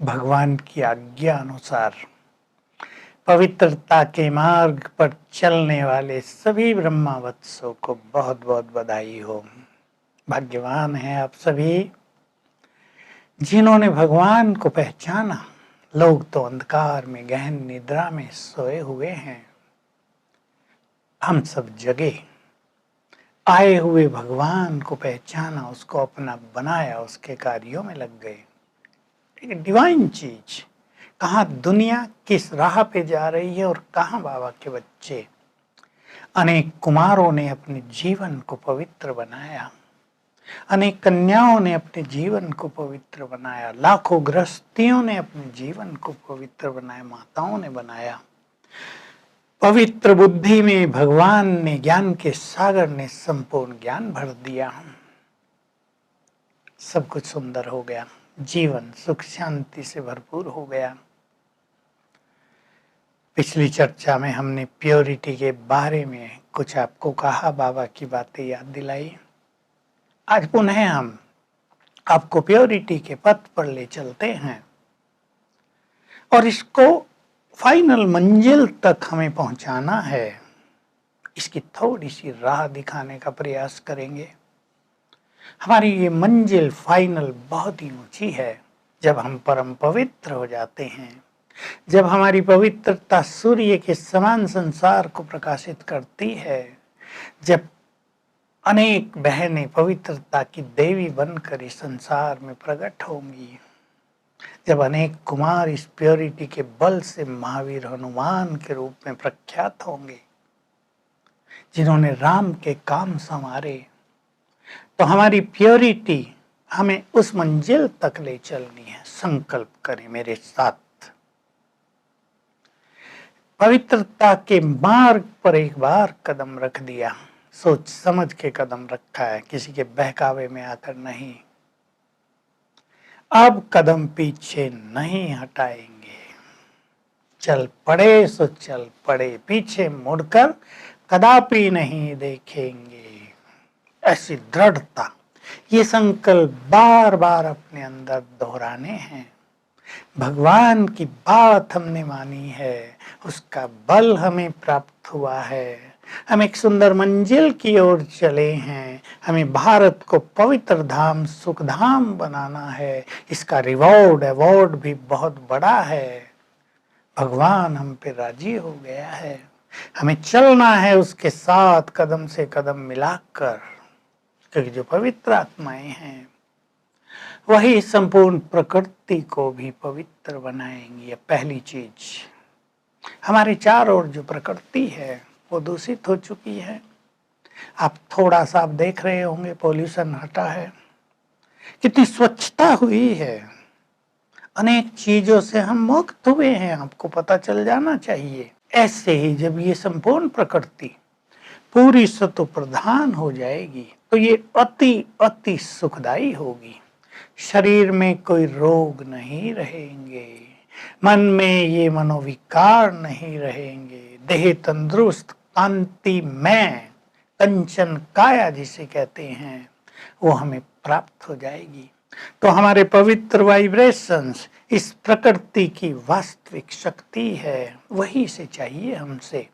भगवान की आज्ञा अनुसार पवित्रता के मार्ग पर चलने वाले सभी ब्रह्मावत्सों को बहुत बहुत बधाई हो। भाग्यवान हैं आप सभी जिन्होंने भगवान को पहचाना। लोग तो अंधकार में गहन निद्रा में सोए हुए हैं, हम सब जगे आए हुए भगवान को पहचाना, उसको अपना बनाया, उसके कार्यों में लग गए। एक डिवाइन चीज, कहाँ दुनिया किस राह पे जा रही है और कहाँ बाबा के बच्चे। अनेक कुमारों ने अपने जीवन को पवित्र बनाया, अनेक कन्याओं ने अपने जीवन को पवित्र बनाया, लाखों गृहस्थियों ने अपने जीवन को पवित्र बनाया, माताओं ने बनाया। पवित्र बुद्धि में भगवान ने, ज्ञान के सागर ने संपूर्ण ज्ञान भर दिया। सब कुछ सुंदर हो गया, जीवन सुख शांति से भरपूर हो गया। पिछली चर्चा में हमने प्योरिटी के बारे में कुछ आपको कहा, बाबा की बातें याद दिलाई। आज पुनः हम आपको प्योरिटी के पथ पर ले चलते हैं और इसको फाइनल मंजिल तक हमें पहुंचाना है। इसकी थोड़ी सी राह दिखाने का प्रयास करेंगे। हमारी ये मंजिल फाइनल बहुत ही ऊंची है। जब हम परम पवित्र हो जाते हैं, जब हमारी पवित्रता सूर्य के समान संसार को प्रकाशित करती है, जब अनेक बहनें पवित्रता की देवी बनकर इस संसार में प्रकट होंगी, जब अनेक कुमार इस प्योरिटी के बल से महावीर हनुमान के रूप में प्रख्यात होंगे, जिन्होंने राम के काम संवारे, तो हमारी प्योरिटी हमें उस मंजिल तक ले चलनी है। संकल्प करें मेरे साथ। पवित्रता के मार्ग पर एक बार कदम रख दिया, सोच समझ के कदम रखा है, किसी के बहकावे में आकर नहीं। अब कदम पीछे नहीं हटाएंगे। चल पड़े सो चल पड़े, पीछे मुड़कर कदापि नहीं देखेंगे। ऐसी दृढ़ता, ये संकल्प बार बार अपने अंदर दोहराने हैं। भगवान की बात हमने मानी है, उसका बल हमें प्राप्त हुआ है। हम एक सुंदर मंजिल की ओर चले हैं। हमें भारत को पवित्र धाम, सुख धाम बनाना है। इसका रिवॉर्ड अवार्ड भी बहुत बड़ा है। भगवान हम पे राजी हो गया है। हमें चलना है उसके साथ, कदम से कदम मिलाकर, क्योंकि जो पवित्र आत्माएं हैं वही संपूर्ण प्रकृति को भी पवित्र बनाएंगी। पहली चीज, हमारे चारों ओर जो प्रकृति है वो दूषित हो चुकी है। आप थोड़ा सा आप देख रहे होंगे, पोल्यूशन हटा है, कितनी स्वच्छता हुई है, अनेक चीजों से हम मुक्त हुए हैं, आपको पता चल जाना चाहिए। ऐसे ही जब ये संपूर्ण प्रकृति पूरी सत्व प्रधान हो जाएगी तो ये अति अति सुखदाई होगी। शरीर में कोई रोग नहीं रहेंगे, मन में ये मनोविकार नहीं रहेंगे, देह तंदुरुस्त, कांति में कंचन काया जिसे कहते हैं वो हमें प्राप्त हो जाएगी। तो हमारे पवित्र वाइब्रेशंस इस प्रकृति की वास्तविक शक्ति है, वही से चाहिए हमसे।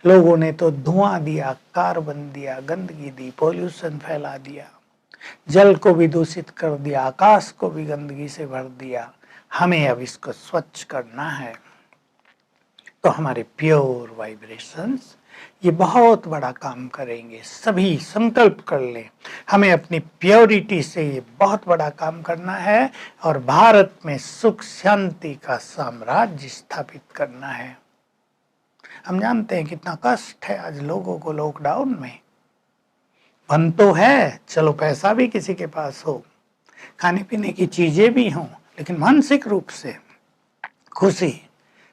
लोगों ने तो धुआं दिया, कार्बन दिया, गंदगी दी, पोल्यूशन फैला दिया, जल को भी दूषित कर दिया, आकाश को भी गंदगी से भर दिया। हमें अब इसको स्वच्छ करना है। तो हमारे प्योर वाइब्रेशंस ये बहुत बड़ा काम करेंगे। सभी संकल्प कर लें, हमें अपनी प्योरिटी से ये बहुत बड़ा काम करना है और भारत में सुख शांति का साम्राज्य स्थापित करना है। हम जानते हैं कितना कष्ट है आज लोगों को लॉकडाउन में। मन तो है, चलो पैसा भी किसी के पास हो, खाने पीने की चीजें भी हों, लेकिन मानसिक रूप से खुशी,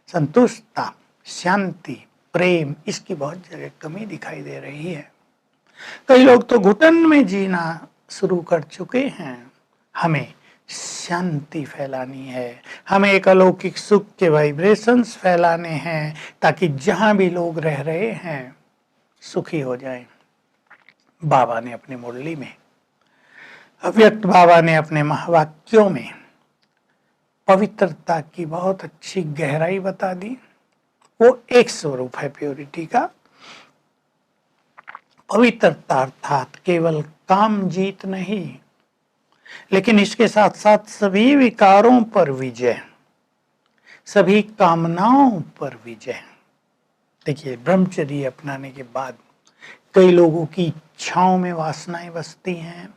संतुष्टता, शांति, प्रेम, इसकी बहुत जगह कमी दिखाई दे रही है। कई लोग तो घुटन में जीना शुरू कर चुके हैं। हमें शांति फैलानी है, हमें एक अलौकिक सुख के वाइब्रेशंस फैलाने हैं, ताकि जहां भी लोग रह रहे हैं सुखी हो जाएं। बाबा ने अपनी मुरली में, अव्यक्त बाबा ने अपने महावाक्यों में पवित्रता की बहुत अच्छी गहराई बता दी। वो एक स्वरूप है प्योरिटी का। पवित्रता अर्थात केवल काम जीत नहीं, लेकिन इसके साथ साथ सभी विकारों पर विजय, सभी कामनाओं पर विजय। देखिए, ब्रह्मचर्य अपनाने के बाद कई लोगों की इच्छाओं में वासनाएं बसती हैं,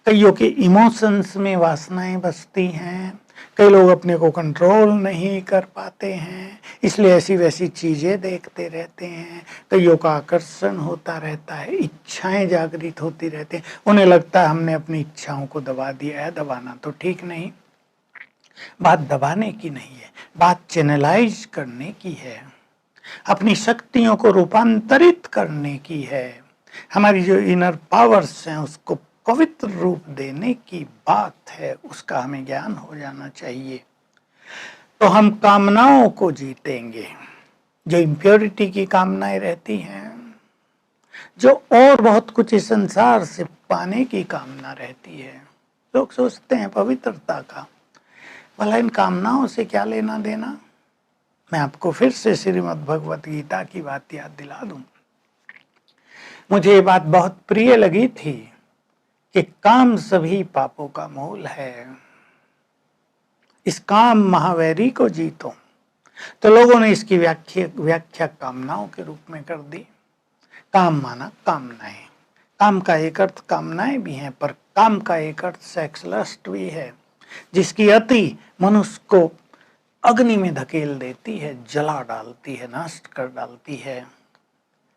कईयों के इमोशंस में वासनाएं बसती हैं, कई लोग अपने को कंट्रोल नहीं कर पाते हैं, इसलिए ऐसी वैसी चीजें देखते रहते हैं, कईयों का आकर्षण होता रहता है, इच्छाएं जागृत होती रहती हैं, उन्हें लगता है हमने अपनी इच्छाओं को दबा दिया है। दबाना तो ठीक नहीं, बात दबाने की नहीं है, बात चैनलाइज करने की है, अपनी शक्तियों को रूपांतरित करने की है, हमारी जो इनर पावर्स हैं उसको पवित्र रूप देने की बात है। उसका हमें ज्ञान हो जाना चाहिए, तो हम कामनाओं को जीतेंगे। जो इम्प्योरिटी की कामनाएं रहती हैं, जो और बहुत कुछ इस संसार से पाने की कामना रहती है, लोग सोचते हैं पवित्रता का, भला इन कामनाओं से क्या लेना देना। मैं आपको फिर से श्रीमद् भगवत गीता की बात याद दिला दूं। मुझे ये बात बहुत प्रिय लगी थी कि काम सभी पापों का मूल है, इस काम महावैरी को जीतो। तो लोगों ने इसकी व्याख्या कामनाओं के रूप में कर दी। काम माना कामनाएं, काम का एक अर्थ कामनाएं भी हैं, पर काम का एक अर्थ सेक्स लस्ट भी है, जिसकी अति मनुष्य को अग्नि में धकेल देती है, जला डालती है, नष्ट कर डालती है।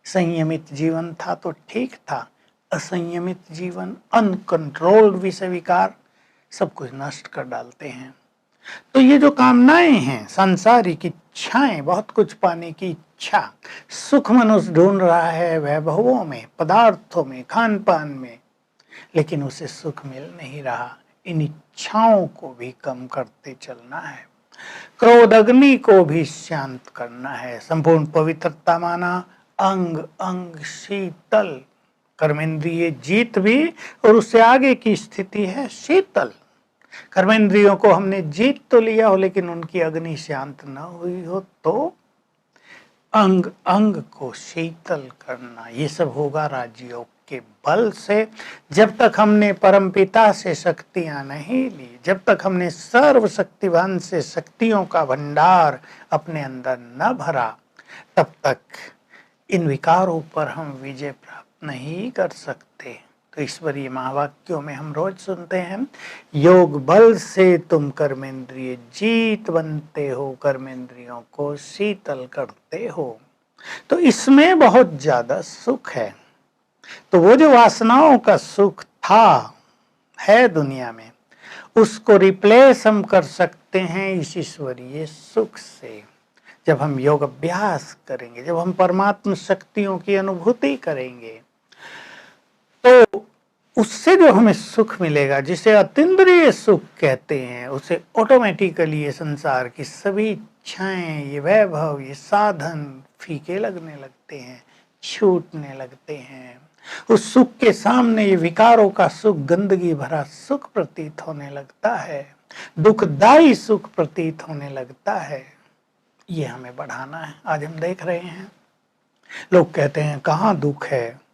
संयमित जीवन था तो ठीक था, असंयमित जीवन, अनकंट्रोल्ड विषय विकार सब कुछ नष्ट कर डालते हैं। तो ये जो कामनाएं हैं, सांसारिक इच्छाएं, बहुत कुछ पाने की इच्छा, सुख मनुष्य ढूंढ रहा है वैभवों में, पदार्थों में, खान पान में, लेकिन उसे सुख मिल नहीं रहा। इन इच्छाओं को भी कम करते चलना है, क्रोध अग्नि को भी शांत करना है। संपूर्ण पवित्रता माना अंग अंग शीतल, कर्मेंद्रिय जीत भी, और उससे आगे की स्थिति है शीतल। कर्मेंद्रियों को हमने जीत तो लिया हो, लेकिन उनकी अग्नि शांत न हुई हो, तो अंग अंग को शीतल करना, ये सब होगा राजयोग के बल से। जब तक हमने परमपिता से शक्तियां नहीं ली, जब तक हमने सर्वशक्तिवान से शक्तियों का भंडार अपने अंदर न भरा, तब तक इन विकारों पर हम विजय प्राप्त नहीं कर सकते। तो ईश्वरीय महावाक्यों में हम रोज सुनते हैं, योग बल से तुम कर्मेंद्रिय जीत बनते हो, कर्मेंद्रियों को शीतल करते हो। तो इसमें बहुत ज्यादा सुख है। तो वो जो वासनाओं का सुख था, है दुनिया में, उसको रिप्लेस हम कर सकते हैं इस ईश्वरीय सुख से। जब हम योग अभ्यास करेंगे, जब हम परमात्मा शक्तियों की अनुभूति करेंगे, तो उससे जो हमें सुख मिलेगा, जिसे अतीन्द्रिय सुख कहते हैं, उसे ऑटोमेटिकली ये संसार की सभी इच्छाएं, ये वैभव, ये साधन फीके लगने लगते हैं, छूटने लगते हैं। उस सुख के सामने ये विकारों का सुख गंदगी भरा सुख प्रतीत होने लगता है, दुखदाई सुख प्रतीत होने लगता है। ये हमें बढ़ाना है। आज हम देख रहे हैं, लोग कहते हैं कहाँ दुख है,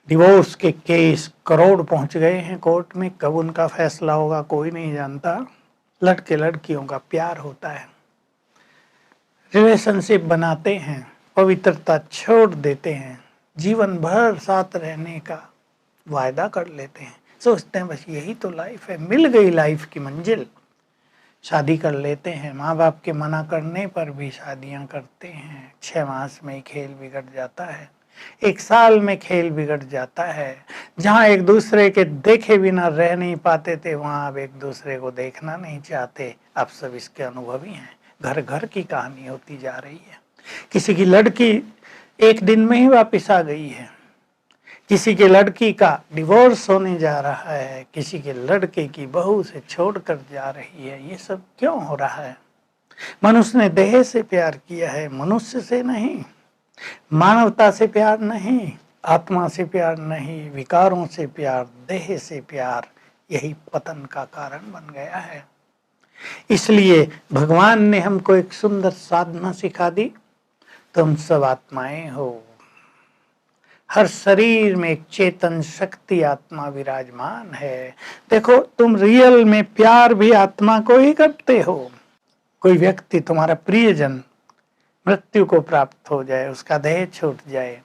डिवोर्स के केस करोड़ पहुंच गए हैं कोर्ट में, कब उनका फैसला होगा कोई नहीं जानता। लड़के लड़कियों का प्यार होता है, रिलेशनशिप बनाते हैं, पवित्रता छोड़ देते हैं, जीवन भर साथ रहने का वायदा कर लेते हैं, सोचते हैं बस यही तो लाइफ है, मिल गई लाइफ की मंजिल, शादी कर लेते हैं। माँ बाप के मना करने पर भी शादियां करते हैं। 6 मास में ही खेल बिगड़ जाता है, 1 साल में खेल बिगड़ जाता है। जहाँ एक दूसरे के देखे बिना रह नहीं पाते थे, वहाँ अब एक दूसरे को देखना नहीं चाहते। आप सब इसके अनुभवी हैं, घर घर की कहानी होती जा रही है। किसी की लड़की 1 दिन में ही वापिस आ गई है, किसी के लड़की का डिवोर्स होने जा रहा है, किसी के लड़के की बहू से छोड़कर जा रही है। ये सब क्यों हो रहा है? मनुष्य ने देह से प्यार किया है, मनुष्य से नहीं, मानवता से प्यार नहीं, आत्मा से प्यार नहीं, विकारों से प्यार, देह से प्यार। यही पतन का कारण बन गया है। इसलिए भगवान ने हमको एक सुंदर साधना सिखा दी। तुम सब आत्माएं हो, हर शरीर में एक चेतन शक्ति आत्मा विराजमान है। देखो, तुम रियल में प्यार भी आत्मा को ही करते हो। कोई व्यक्ति, तुम्हारा प्रियजन मृत्यु को प्राप्त हो जाए, उसका देह छूट जाए,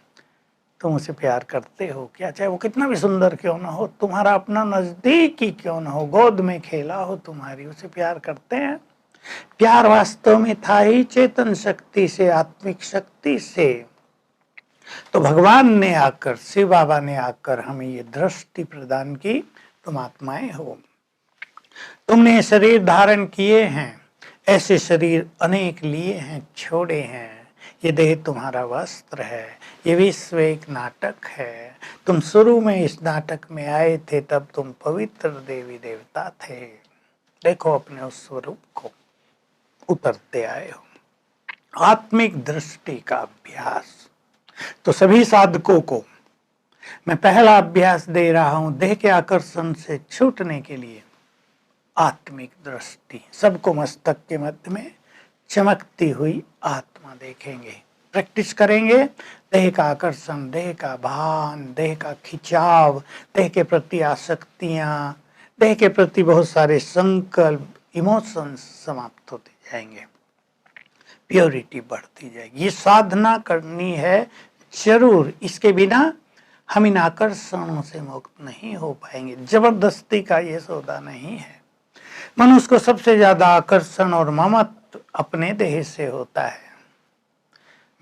तुम उसे प्यार करते हो क्या? चाहे वो कितना भी सुंदर क्यों ना हो, तुम्हारा अपना नजदीक ही क्यों ना हो, गोद में खेला हो तुम्हारी, उसे प्यार करते हैं। प्यार वास्तव में था ही चेतन शक्ति से, आत्मिक शक्ति से। तो भगवान ने आकर, शिव बाबा ने आकर हमें ये दृष्टि प्रदान की, तुम आत्माएं हो, तुमने शरीर धारण किए हैं, ऐसे शरीर अनेक लिए हैं, छोड़े हैं। ये देह तुम्हारा वस्त्र है, ये विश्व एक नाटक है। तुम शुरू में इस नाटक में आए थे, तब तुम पवित्र देवी देवता थे। देखो अपने उस स्वरूप को, उतरते आए हो। आत्मिक दृष्टि का अभ्यास। तो सभी साधकों को मैं पहला अभ्यास दे रहा हूं, देह के आकर्षण से छूटने के लिए आत्मिक दृष्टि। सबको मस्तक के मध्य में चमकती हुई आत्मा देखेंगे, प्रैक्टिस करेंगे। देह का आकर्षण, देह का भान, देह का खिंचाव, देह के प्रति आसक्तियां, देह के प्रति बहुत सारे संकल्प, इमोशंस समाप्त होते जाएंगे, प्योरिटी बढ़ती जाएगी। ये साधना करनी है जरूर, इसके बिना हम इन आकर्षणों से मुक्त नहीं हो पाएंगे। जबरदस्ती का ये सौदा नहीं है। मनुष्य को सबसे ज्यादा आकर्षण और ममत्व अपने देह से होता है।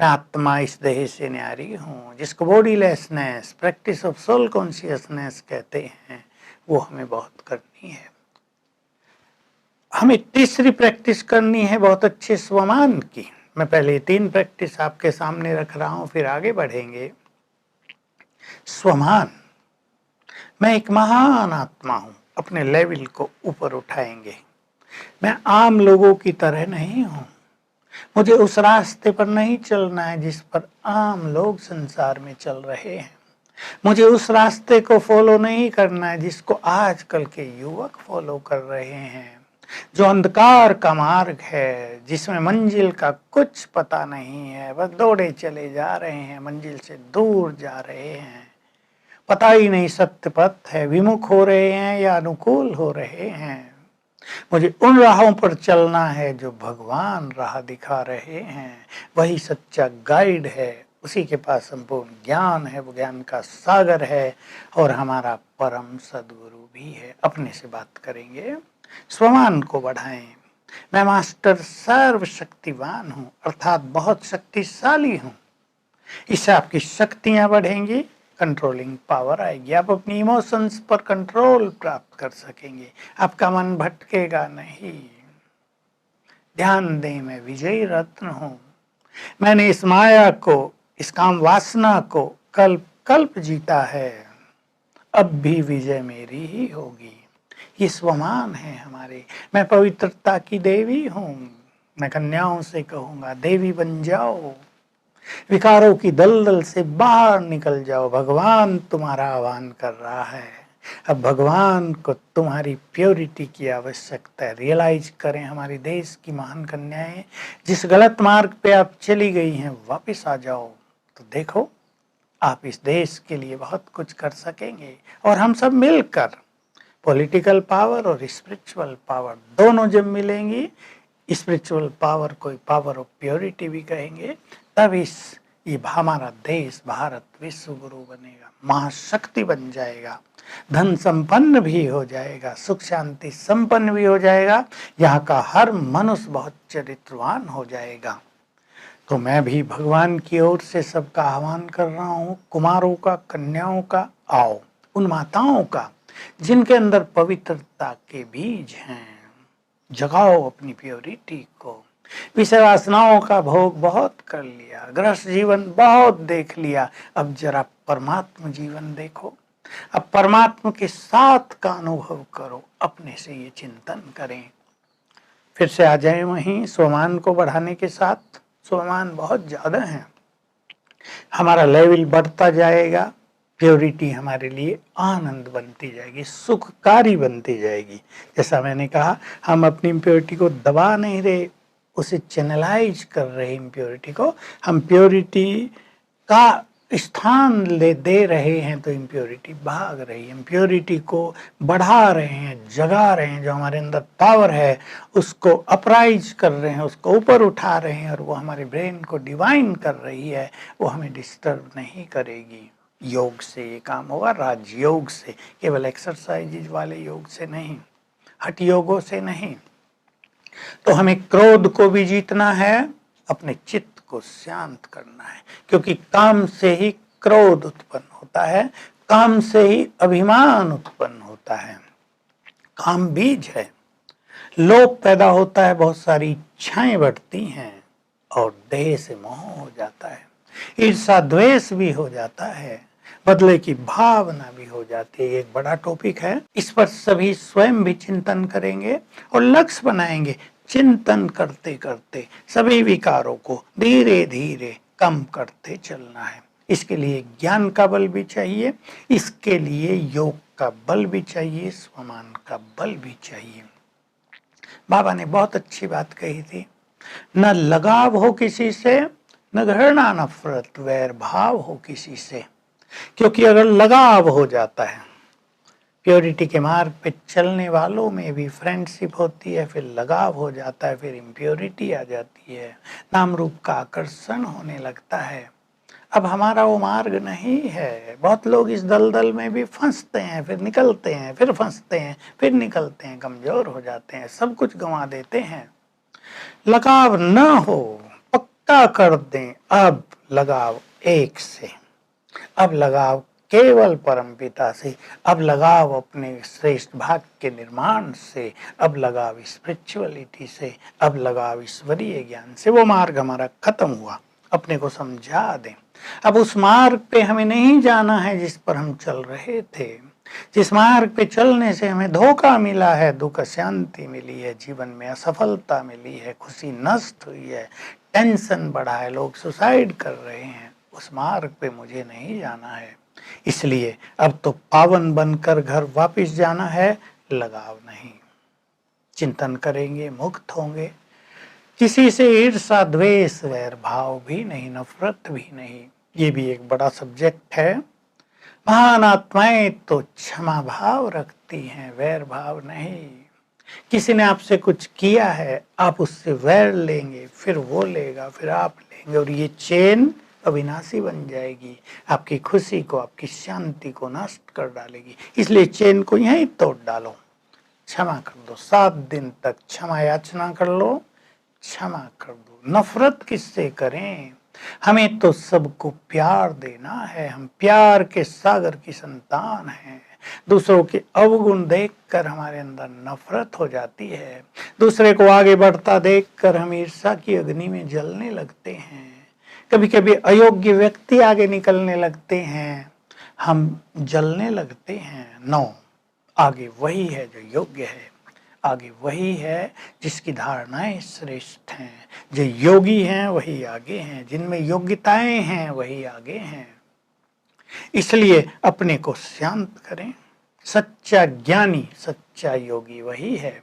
मैं आत्मा इस देह से न्यारी हूँ, जिसको bodilessness, practice of soul consciousness कहते हैं, वो हमें बहुत करनी है। हमें तीसरी प्रैक्टिस करनी है बहुत अच्छे स्वमान की। मैं पहले 3 प्रैक्टिस आपके सामने रख रहा हूं, फिर आगे बढ़ेंगे। स्वमान, मैं एक महान आत्मा हूं, अपने लेवल को ऊपर उठाएंगे। मैं आम लोगों की तरह नहीं हूं, मुझे उस रास्ते पर नहीं चलना है जिस पर आम लोग संसार में चल रहे हैं। मुझे उस रास्ते को फॉलो नहीं करना है जिसको आजकल के युवक फॉलो कर रहे हैं, जो अंधकार का मार्ग है, जिसमें मंजिल का कुछ पता नहीं है, बस दौड़े चले जा रहे हैं, मंजिल से दूर जा रहे हैं, पता ही नहीं सत्य पथ है, विमुख हो रहे हैं या अनुकूल हो रहे हैं। मुझे उन राहों पर चलना है जो भगवान राह दिखा रहे हैं, वही सच्चा गाइड है, उसी के पास संपूर्ण ज्ञान है, वो ज्ञान का सागर है और हमारा परम सदगुरु भी है। अपने से बात करेंगे, स्वमान को बढ़ाएं। मैं मास्टर सर्वशक्तिवान हूं, अर्थात बहुत शक्तिशाली हूं। इससे आपकी शक्तियां बढ़ेंगी, कंट्रोलिंग पावर आएगी, आप अपनी इमोशंस पर कंट्रोल प्राप्त कर सकेंगे, आपका मन भटकेगा नहीं। ध्यान दें, मैं विजयी रत्न हूं, मैंने इस माया को, इस काम वासना को कल्प कल्प जीता है, अब भी विजय मेरी ही होगी। ये स्वमान है हमारे। मैं पवित्रता की देवी हूं, मैं कन्याओं से कहूंगा देवी बन जाओ, विकारों की दलदल से बाहर निकल जाओ, भगवान तुम्हारा आह्वान कर रहा है। अब भगवान को तुम्हारी प्योरिटी की आवश्यकता है। रियलाइज करें, हमारे देश की महान कन्याएं जिस गलत मार्ग पे आप चली गई हैं, वापस आ जाओ तो देखो आप इस देश के लिए बहुत कुछ कर सकेंगे। और हम सब मिलकर, पॉलिटिकल पावर और स्पिरिचुअल पावर दोनों जब मिलेंगी, स्पिरिचुअल पावर को पावर ऑफ प्योरिटी भी कहेंगे, तब ये हमारा देश भारत विश्व गुरु बनेगा, महाशक्ति बन जाएगा, धन संपन्न भी हो जाएगा, सुख शांति संपन्न भी हो जाएगा, यहाँ का हर मनुष्य बहुत चरित्रवान हो जाएगा। तो मैं भी भगवान की ओर से सबका आह्वान कर रहा हूँ, कुमारों का, कन्याओं का, आओ, उन माताओं का जिनके अंदर पवित्रता के बीज हैं, जगाओ अपनी प्योरिटी को। विषय वासनाओं का भोग बहुत कर लिया, गृहस्थ जीवन बहुत देख लिया, अब जरा परमात्म जीवन देखो, अब परमात्मा के साथ का अनुभव करो, अपने से ये चिंतन करें। फिर से आ जाए वहीं स्वमान को बढ़ाने के साथ। स्वमान बहुत ज्यादा है, हमारा लेवल बढ़ता जाएगा, प्योरिटी हमारे लिए आनंद बनती जाएगी, सुखकारी बनती जाएगी। जैसा मैंने कहा, हम अपनी इम्प्योरिटी को दबा नहीं रहे, उसे चैनलाइज कर रहे इम्प्योरिटी को, हम प्योरिटी का स्थान दे रहे हैं तो इम्प्योरिटी भाग रही है। इम्प्योरिटी को बढ़ा रहे हैं, जगा रहे हैं, जो हमारे अंदर पावर है उसको अपराइज कर रहे हैं, उसको ऊपर उठा रहे हैं, और वो हमारे ब्रेन को डिवाइन कर रही है, वो हमें डिस्टर्ब नहीं करेगी। योग से ये काम होगा, राजयोग से, केवल एक्सरसाइज वाले योग से नहीं, हठ योगों से नहीं। तो हमें क्रोध को भी जीतना है, अपने चित्त को शांत करना है, क्योंकि काम से ही क्रोध उत्पन्न होता है, काम से ही अभिमान उत्पन्न होता है। काम बीज है, लोभ पैदा होता है, बहुत सारी इच्छाएं बढ़ती हैं और देह से मोह हो जाता है, ईर्षा द्वेष भी हो जाता है, बदले की भावना भी हो जाती है। एक बड़ा टॉपिक है, इस पर सभी स्वयं भी चिंतन करेंगे और लक्ष्य बनाएंगे। चिंतन करते करते सभी विकारों को धीरे धीरे कम करते चलना है। इसके लिए ज्ञान का बल भी चाहिए, इसके लिए योग का बल भी चाहिए, स्वमान का बल भी चाहिए। बाबा ने बहुत अच्छी बात कही थी, न लगाव हो किसी से, न घृणा नफरत वैर भाव हो किसी से। क्योंकि अगर लगाव हो जाता है, प्योरिटी के मार्ग पे चलने वालों में भी फ्रेंडशिप होती है, फिर लगाव हो जाता है, फिर इम्प्योरिटी आ जाती है, नाम रूप का आकर्षण होने लगता है। अब हमारा वो मार्ग नहीं है। बहुत लोग इस दलदल में भी फंसते हैं, फिर निकलते हैं, फिर फंसते हैं, फिर निकलते हैं, कमजोर हो जाते हैं, सब कुछ गंवा देते हैं। लगाव न हो, पक्का कर दें अब लगाव एक से, अब लगाव केवल परमपिता से, अब लगाव अपने श्रेष्ठ भाग के निर्माण से, अब लगाव स्पिरिचुअलिटी से, अब लगाव ईश्वरीय ज्ञान से। वो मार्ग हमारा खत्म हुआ, अपने को समझा दें। अब उस मार्ग पे हमें नहीं जाना है जिस पर हम चल रहे थे, जिस मार्ग पे चलने से हमें धोखा मिला है, दुख शांति मिली है, जीवन में असफलता मिली है, खुशी नष्ट हुई है, टेंशन बढ़ा है, लोग सुसाइड कर रहे हैं, उस मार्ग पे मुझे नहीं जाना है। इसलिए अब तो पावन बनकर घर वापस जाना है, लगाव नहीं। चिंतन करेंगे, मुक्त होंगे, किसी से ईर्षा द्वेष वैर भाव भी नहीं, नफरत भी नहीं। ये भी एक बड़ा सब्जेक्ट है। महान आत्माएं तो क्षमा भाव रखती हैं, वैर भाव नहीं। किसी ने आपसे कुछ किया है, आप उससे वैर लेंगे, फिर वो लेगा, फिर आप लेंगे, और ये चेन अविनाशी बन जाएगी, आपकी खुशी को, आपकी शांति को नष्ट कर डालेगी। इसलिए चेन को यहीं तोड़ डालो, क्षमा कर दो, 7 दिन तक क्षमा याचना कर लो, क्षमा कर दो। नफरत किससे करें? हमें तो सबको प्यार देना है, हम प्यार के सागर की संतान हैं। दूसरों के अवगुण देखकर हमारे अंदर नफरत हो जाती है, दूसरे को आगे बढ़ता देखकर हम ईर्ष्या की अग्नि में जलने लगते हैं, कभी कभी अयोग्य व्यक्ति आगे निकलने लगते हैं, हम जलने लगते हैं। नो, आगे वही है जो योग्य है, आगे वही है जिसकी धारणाएं श्रेष्ठ हैं, जो योगी हैं वही आगे हैं, जिनमें योग्यताएं हैं वही आगे हैं। इसलिए अपने को शांत करें। सच्चा ज्ञानी, सच्चा योगी वही है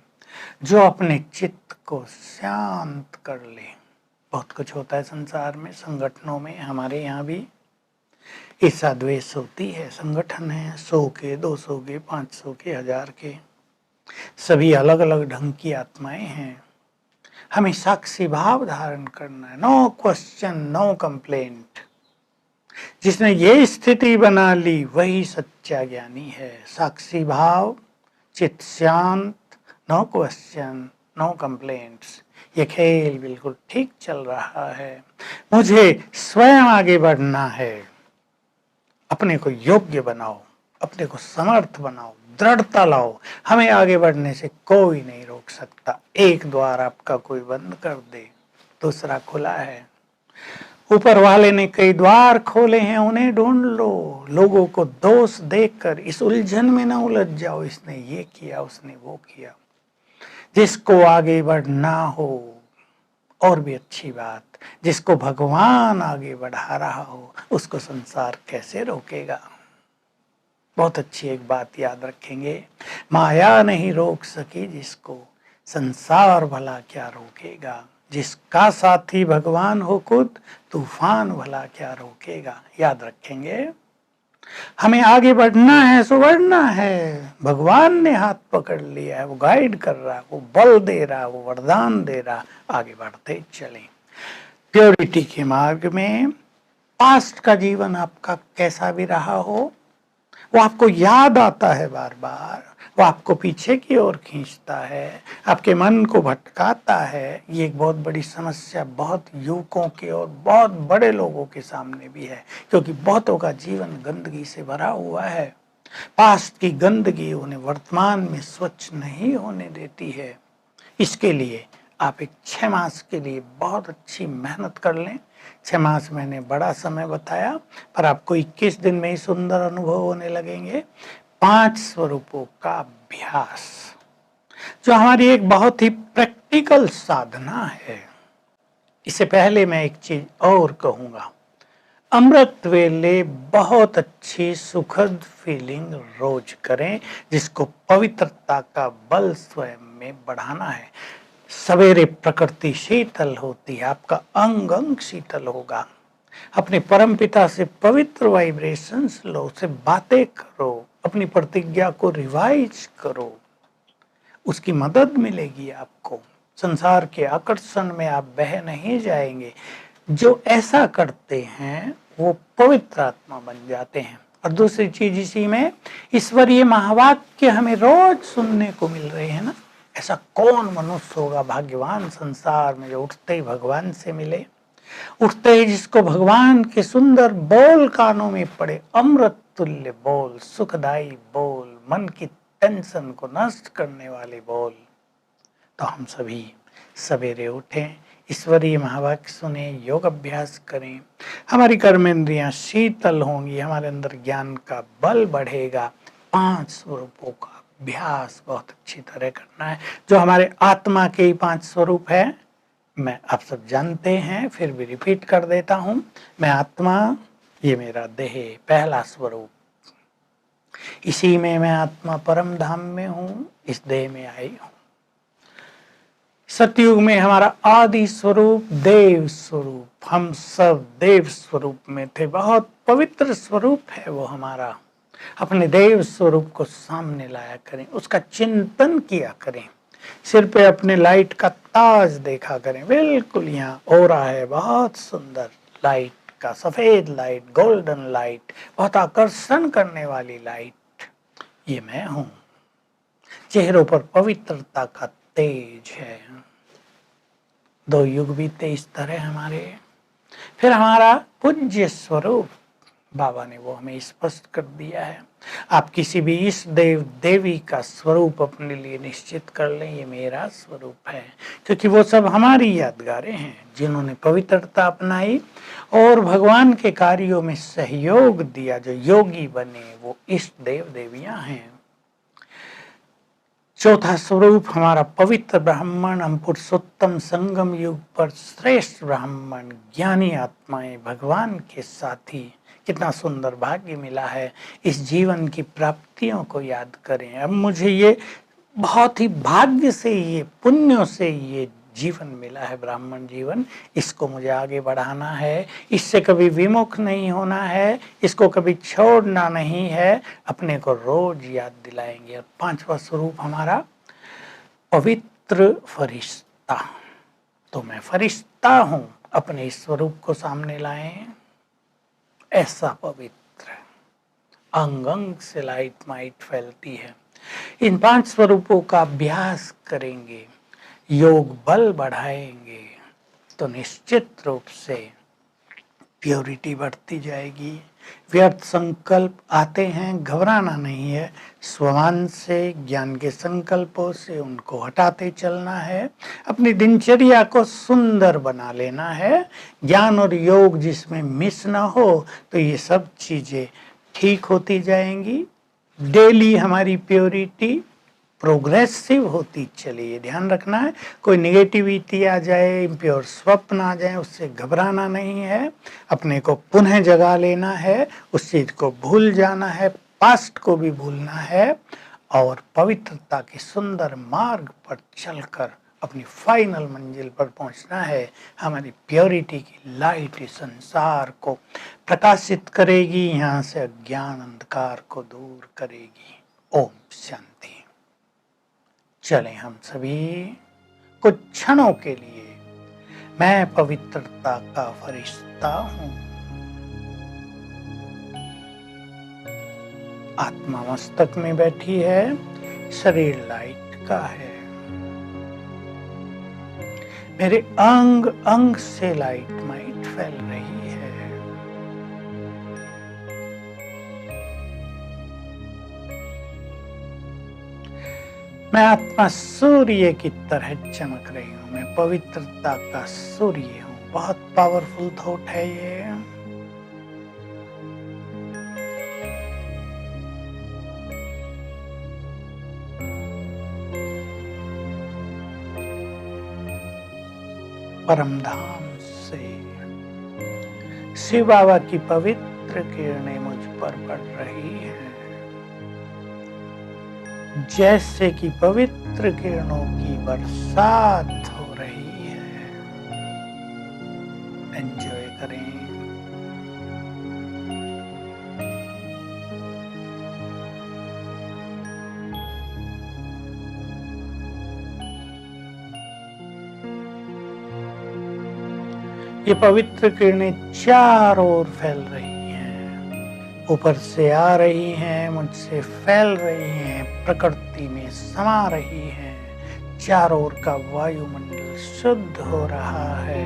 जो अपने चित्त को शांत कर ले। बहुत कुछ होता है संसार में, संगठनों में, हमारे यहाँ भी ईर्षा द्वेष होती है। संगठन है 100 के, 200 के, 500 के, 1000 के, सभी अलग अलग ढंग की आत्माएं हैं। हमें साक्षी भाव धारण करना है, नो क्वेश्चन, नो कंप्लेंट। जिसने ये स्थिति बना ली वही सच्चा ज्ञानी है। साक्षी भाव, चित्त शांत, नो क्वेश्चन, नो कंप्लेंट्स। ये खेल बिल्कुल ठीक चल रहा है। मुझे स्वयं आगे बढ़ना है। अपने को योग्य बनाओ, अपने को समर्थ बनाओ, दृढ़ता लाओ। हमें आगे बढ़ने से कोई नहीं रोक सकता। एक द्वार आपका कोई बंद कर दे, दूसरा खुला है। ऊपर वाले ने कई द्वार खोले हैं, उन्हें ढूंढ लो। लोगों को दोष देखकर इस उलझन में ना उलझ जाओ, इसने ये किया, उसने वो किया। जिसको आगे बढ़ना हो, और भी अच्छी बात, जिसको भगवान आगे बढ़ा रहा हो, उसको संसार कैसे रोकेगा? बहुत अच्छी एक बात याद रखेंगे, माया नहीं रोक सकी जिसको, संसार भला क्या रोकेगा। जिसका साथी भगवान हो खुद, तूफान भला क्या रोकेगा। याद रखेंगे, हमें आगे बढ़ना है सो बढ़ना है, भगवान ने हाथ पकड़ लिया है, वो गाइड कर रहा है, वो बल दे रहा है, वो वरदान दे रहा, आगे बढ़ते चलें प्योरिटी के मार्ग में। पास्ट का जीवन आपका कैसा भी रहा हो, वो आपको याद आता है बार बार, वो आपको पीछे की ओर खींचता है, आपके मन को भटकाता है। ये एक बहुत बड़ी समस्या बहुत युवकों के और बहुत बड़े लोगों के सामने भी है, क्योंकि बहुतों का जीवन गंदगी से भरा हुआ है। पास्ट की गंदगी उन्हें वर्तमान में स्वच्छ नहीं होने देती है। इसके लिए आप एक 6 मास के लिए बहुत अच्छी मेहनत कर लें। 6 मास मैंने बड़ा समय बताया, पर आपको 21 दिन में ही सुंदर अनुभव होने लगेंगे। 5 स्वरूपों का अभ्यास, जो हमारी एक बहुत ही प्रैक्टिकल साधना है। इससे पहले मैं एक चीज और कहूंगा, अमृत वेले बहुत अच्छी सुखद फीलिंग रोज करें, जिसको पवित्रता का बल स्वयं में बढ़ाना है। सवेरे प्रकृति शीतल होती है, आपका अंग अंग शीतल होगा। अपने परम पिता से पवित्र वाइब्रेशंस लो, उससे बातें करो, अपनी प्रतिज्ञा को रिवाइज करो, उसकी मदद मिलेगी आपको। संसार के आकर्षण में आप बह नहीं जाएंगे। जो ऐसा करते हैं वो पवित्र आत्मा बन जाते हैं। और दूसरी चीज इसी में, ईश्वरीय महावाक्य हमें रोज सुनने को मिल रहे हैं ना। ऐसा कौन मनुष्य होगा भाग्यवान संसार में जो उठते ही भगवान से मिले, उठते ही जिसको भगवान के सुंदर बोल कानों में पड़े, अमृत तुल्य बोल, सुखदाई बोल, मन की टेंशन को नष्ट करने वाले बोल। तो हम सभी सवेरे उठें, ईश्वरीय महावाक्य सुने, योग अभ्यास करें, हमारी कर्मेंद्रियां शीतल होंगी, हमारे अंदर ज्ञान का बल बढ़ेगा। 5 स्वरूपों का अभ्यास बहुत अच्छी तरह करना है, जो हमारे आत्मा के ही 5 स्वरूप है। मैं आप सब जानते हैं, फिर भी रिपीट कर देता हूं। मैं आत्मा, ये मेरा देह पहला स्वरूप, इसी में मैं आत्मा परम धाम में हूं, इस देह में आई हूं। सतयुग में हमारा आदि स्वरूप देव स्वरूप, हम सब देव स्वरूप में थे, बहुत पवित्र स्वरूप है वो हमारा। अपने देव स्वरूप को सामने लाया करें, उसका चिंतन किया करें, सिर पे अपने लाइट का ताज देखा करें। बिल्कुल यहाँ ओरा है बहुत सुंदर लाइट का, सफेद लाइट, गोल्डन लाइट, बहुत आकर्षण करने वाली लाइट, ये मैं हूं। चेहरों पर पवित्रता का तेज है। 2 युग बीते इस तरह हमारे। फिर हमारा पूज्य स्वरूप, बाबा ने वो हमें स्पष्ट कर दिया है। आप किसी भी इस देव देवी का स्वरूप अपने लिए निश्चित कर लें, ये मेरा स्वरूप है, क्योंकि वो सब हमारी यादगारें हैं जिन्होंने पवित्रता अपनाई और भगवान के कार्यों में सहयोग दिया। जो योगी बने वो इष्ट देव देवियां हैं। चौथा स्वरूप हमारा पवित्र ब्राह्मण, हम पुरुषोत्तम संगम युग पर श्रेष्ठ ब्राह्मण, ज्ञानी आत्माएं, भगवान के साथी। कितना सुंदर भाग्य मिला है, इस जीवन की प्राप्तियों को याद करें। अब मुझे ये बहुत ही भाग्य से, ये पुण्यों से ये जीवन मिला है, ब्राह्मण जीवन, इसको मुझे आगे बढ़ाना है, इससे कभी विमुख नहीं होना है, इसको कभी छोड़ना नहीं है, अपने को रोज याद दिलाएंगे। और 5वां स्वरूप हमारा पवित्र फरिश्ता, तो मैं फरिश्ता हूं, अपने इस स्वरूप को सामने लाएं। ऐसा पवित्र, अंग अंग से लाइट माइट फैलती है। इन 5 स्वरूपों का अभ्यास करेंगे, योग बल बढ़ाएंगे, तो निश्चित रूप से प्योरिटी बढ़ती जाएगी। व्यर्थ संकल्प आते हैं, घबराना नहीं है, स्वमान से, ज्ञान के संकल्पों से उनको हटाते चलना है। अपनी दिनचर्या को सुंदर बना लेना है। ज्ञान और योग जिसमें मिस ना हो, तो ये सब चीजें ठीक होती जाएंगी। डेली हमारी प्योरिटी प्रोग्रेसिव होती चले, ये ध्यान रखना है। कोई निगेटिविटी आ जाए, इम्प्योर स्वप्न आ जाए, उससे घबराना नहीं है। अपने को पुनः जगा लेना है, उस चीज को भूल जाना है, पास्ट को भी भूलना है और पवित्रता के सुंदर मार्ग पर चलकर अपनी फाइनल मंजिल पर पहुंचना है। हमारी प्योरिटी की लाइट इस संसार को प्रकाशित करेगी, यहाँ से अज्ञान अंधकार को दूर करेगी। ओम शांति। चलें हम सभी कुछ क्षणों के लिए मैं पवित्रता का फरिश्ता हूं। आत्मा मस्तक में बैठी है, शरीर लाइट का है। मेरे अंग अंग से लाइट माइट फैल रही है। मैं आत्मा सूर्य की तरह चमक रही हूं। मैं पवित्रता का सूर्य हूं। बहुत पावरफुल थॉट है ये। परम धाम से शिव बाबा की पवित्र किरणें मुझ पर पड़ रही हैं, जैसे कि पवित्र किरणों की बरसात हो रही है। एंजॉय करें। ये पवित्र किरणें चारों ओर फैल रही हैं, ऊपर से आ रही हैं, मुझसे फैल रही हैं, प्रकृति में समा रही हैं। चारों ओर का वायुमंडल शुद्ध हो रहा है।